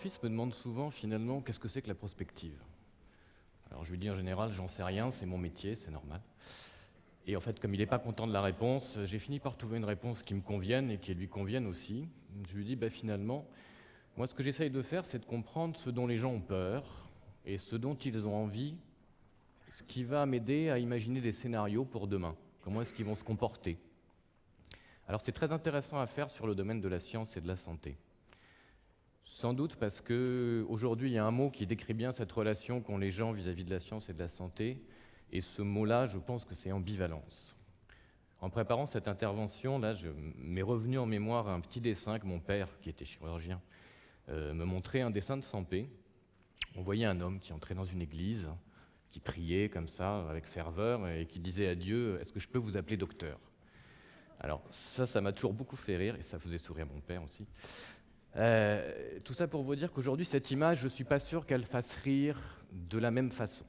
fils me demande souvent, finalement, qu'est-ce que c'est que la prospective? Alors je lui dis en général, j'en sais rien, c'est mon métier, c'est normal. Et en fait, comme il n'est pas content de la réponse, j'ai fini par trouver une réponse qui me convienne et qui lui convienne aussi. Je lui dis, finalement, moi ce que j'essaye de faire, c'est de comprendre ce dont les gens ont peur et ce dont ils ont envie, ce qui va m'aider à imaginer des scénarios pour demain. Comment est-ce qu'ils vont se comporter? Alors c'est très intéressant à faire sur le domaine de la science et de la santé. Sans doute parce qu'aujourd'hui, il y a un mot qui décrit bien cette relation qu'ont les gens vis-à-vis de la science et de la santé, et ce mot-là, je pense que c'est ambivalence. En préparant cette intervention, là, m'est revenu en mémoire un petit dessin que mon père, qui était chirurgien, me montrait, un dessin de Sampé. On voyait un homme qui entrait dans une église, qui priait comme ça, avec ferveur, et qui disait à Dieu « Est-ce que je peux vous appeler docteur ?» Alors ça m'a toujours beaucoup fait rire, et ça faisait sourire mon père aussi. Tout ça pour vous dire qu'aujourd'hui, cette image, je ne suis pas sûr qu'elle fasse rire de la même façon.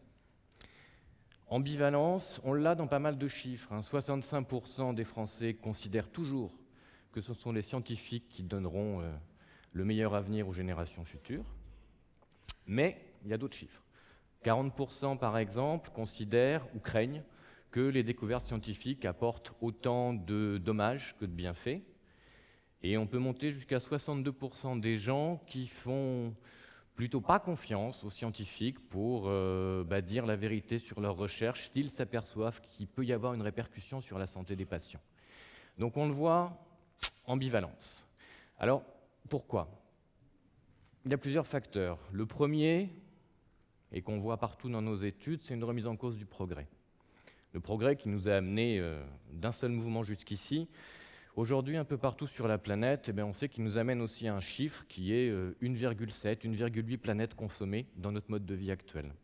Ambivalence, on l'a dans pas mal de chiffres. 65% des Français considèrent toujours que ce sont les scientifiques qui donneront le meilleur avenir aux générations futures. Mais il y a d'autres chiffres. 40% par exemple considèrent ou craignent que les découvertes scientifiques apportent autant de dommages que de bienfaits. Et on peut monter jusqu'à 62% des gens qui font plutôt pas confiance aux scientifiques pour dire la vérité sur leurs recherches s'ils s'aperçoivent qu'il peut y avoir une répercussion sur la santé des patients. Donc on le voit, ambivalence. Alors pourquoi? Il y a plusieurs facteurs. Le premier, et qu'on voit partout dans nos études, c'est une remise en cause du progrès. Le progrès qui nous a amenés d'un seul mouvement jusqu'ici. Aujourd'hui, un peu partout sur la planète, on sait qu'il nous amène aussi à un chiffre qui est 1,7, 1,8 planètes consommées dans notre mode de vie actuel.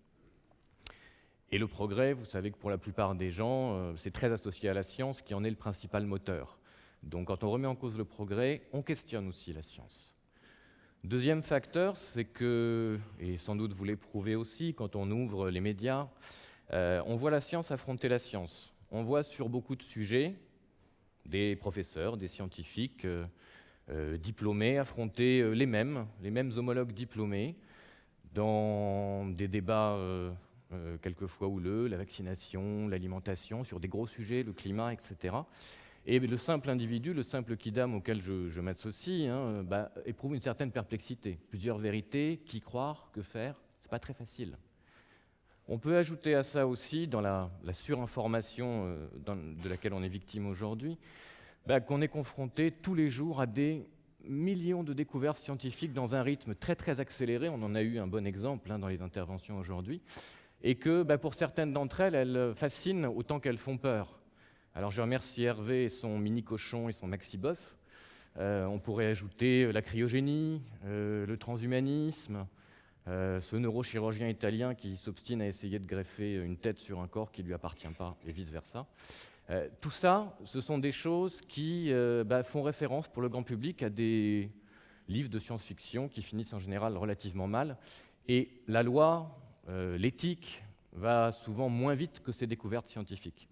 Et le progrès, vous savez que pour la plupart des gens, c'est très associé à la science qui en est le principal moteur. Donc quand on remet en cause le progrès, on questionne aussi la science. Deuxième facteur, c'est que, et sans doute vous l'éprouvez aussi quand on ouvre les médias, on voit la science affronter la science. On voit sur beaucoup de sujets des professeurs, des scientifiques diplômés affronter les mêmes homologues diplômés dans des débats quelquefois houleux, la vaccination, l'alimentation, sur des gros sujets, le climat, etc. Et le simple individu, le simple kidam auquel je m'associe, éprouve une certaine perplexité. Plusieurs vérités, qui croire, que faire, c'est pas très facile. On peut ajouter à ça aussi, dans la surinformation de laquelle on est victime aujourd'hui, qu'on est confronté tous les jours à des millions de découvertes scientifiques dans un rythme très très accéléré. On en a eu un bon exemple dans les interventions aujourd'hui. Et que pour certaines d'entre elles, elles fascinent autant qu'elles font peur. Alors je remercie Hervé et son mini-cochon et son maxi-bœuf. On pourrait ajouter la cryogénie, le transhumanisme, ce neurochirurgien italien qui s'obstine à essayer de greffer une tête sur un corps qui ne lui appartient pas, et vice-versa. Tout ça, ce sont des choses qui font référence pour le grand public à des livres de science-fiction qui finissent en général relativement mal. Et la loi, l'éthique, va souvent moins vite que ces découvertes scientifiques.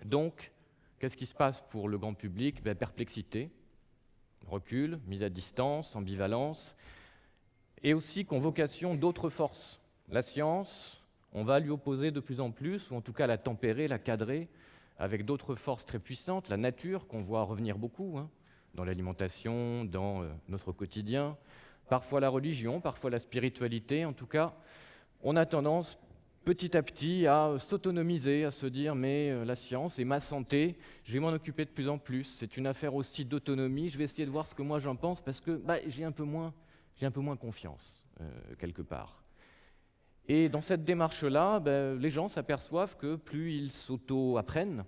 Donc, qu'est-ce qui se passe pour le grand public? Perplexité, recul, mise à distance, ambivalence, et aussi convocation d'autres forces. La science, on va lui opposer de plus en plus, ou en tout cas la tempérer, la cadrer, avec d'autres forces très puissantes, la nature, qu'on voit revenir beaucoup, dans l'alimentation, dans notre quotidien, parfois la religion, parfois la spiritualité. En tout cas, on a tendance petit à petit à s'autonomiser, à se dire « mais la science et ma santé, je vais m'en occuper de plus en plus, c'est une affaire aussi d'autonomie, je vais essayer de voir ce que moi j'en pense parce que j'ai un peu moins confiance, quelque part ». Et dans cette démarche-là, les gens s'aperçoivent que plus ils s'auto-apprennent,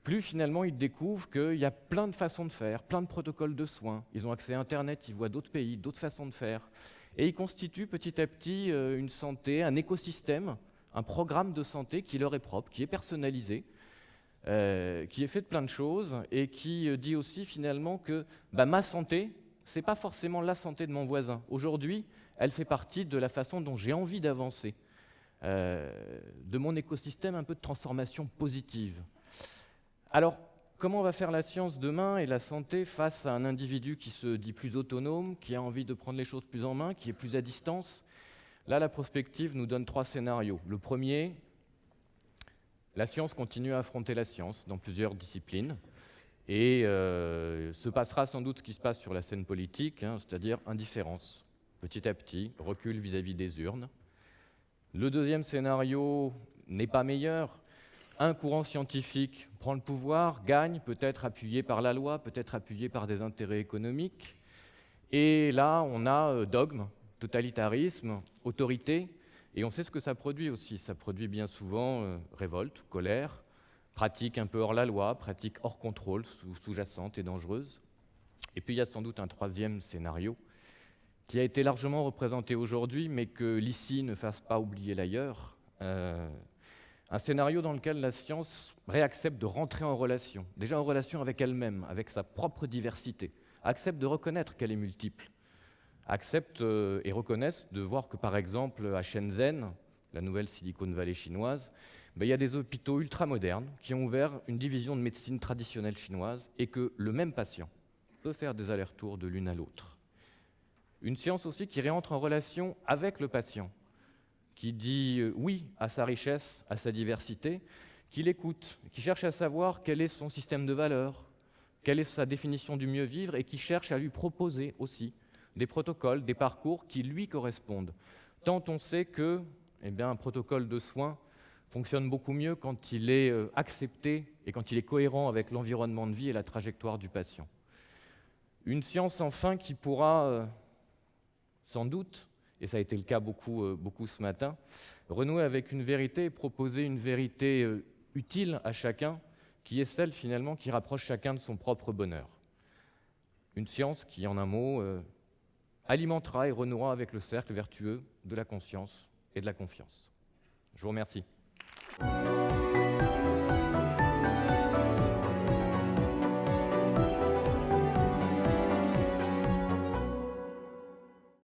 plus finalement ils découvrent qu'il y a plein de façons de faire, plein de protocoles de soins. Ils ont accès à Internet, ils voient d'autres pays, d'autres façons de faire. Et ils constituent petit à petit une santé, un écosystème, un programme de santé qui leur est propre, qui est personnalisé, qui est fait de plein de choses et qui dit aussi finalement que ma santé, ce n'est pas forcément la santé de mon voisin. Aujourd'hui, elle fait partie de la façon dont j'ai envie d'avancer, de mon écosystème, un peu de transformation positive. Alors, comment va faire la science demain et la santé face à un individu qui se dit plus autonome, qui a envie de prendre les choses plus en main, qui est plus à distance? Là, la prospective nous donne 3 scénarios. Le premier, la science continue à affronter la science dans plusieurs disciplines. Et se passera sans doute ce qui se passe sur la scène politique, c'est-à-dire indifférence, petit à petit, recul vis-à-vis des urnes. Le deuxième scénario n'est pas meilleur. Un courant scientifique prend le pouvoir, gagne, peut-être appuyé par la loi, peut-être appuyé par des intérêts économiques. Et là, on a dogme, totalitarisme, autorité, et on sait ce que ça produit aussi. Ça produit bien souvent révolte, colère, pratique un peu hors la loi, pratique hors contrôle, sous-jacente et dangereuse. Et puis il y a sans doute un troisième scénario qui a été largement représenté aujourd'hui, mais que l'ICI ne fasse pas oublier l'ailleurs. Un scénario dans lequel la science réaccepte de rentrer en relation, déjà en relation avec elle-même, avec sa propre diversité, accepte de reconnaître qu'elle est multiple, accepte et reconnaisse de voir que, par exemple, à Shenzhen, la nouvelle Silicon Valley chinoise, il y a des hôpitaux ultramodernes qui ont ouvert une division de médecine traditionnelle chinoise et que le même patient peut faire des allers-retours de l'une à l'autre. Une science aussi qui réentre en relation avec le patient, qui dit oui à sa richesse, à sa diversité, qui l'écoute, qui cherche à savoir quel est son système de valeurs, quelle est sa définition du mieux vivre et qui cherche à lui proposer aussi des protocoles, des parcours qui lui correspondent. Tant on sait que un protocole de soins fonctionne beaucoup mieux quand il est accepté et quand il est cohérent avec l'environnement de vie et la trajectoire du patient. Une science enfin qui pourra sans doute, et ça a été le cas beaucoup ce matin, renouer avec une vérité et proposer une vérité utile à chacun, qui est celle finalement qui rapproche chacun de son propre bonheur. Une science qui, en un mot, alimentera et renouera avec le cercle vertueux de la conscience et de la confiance. Je vous remercie.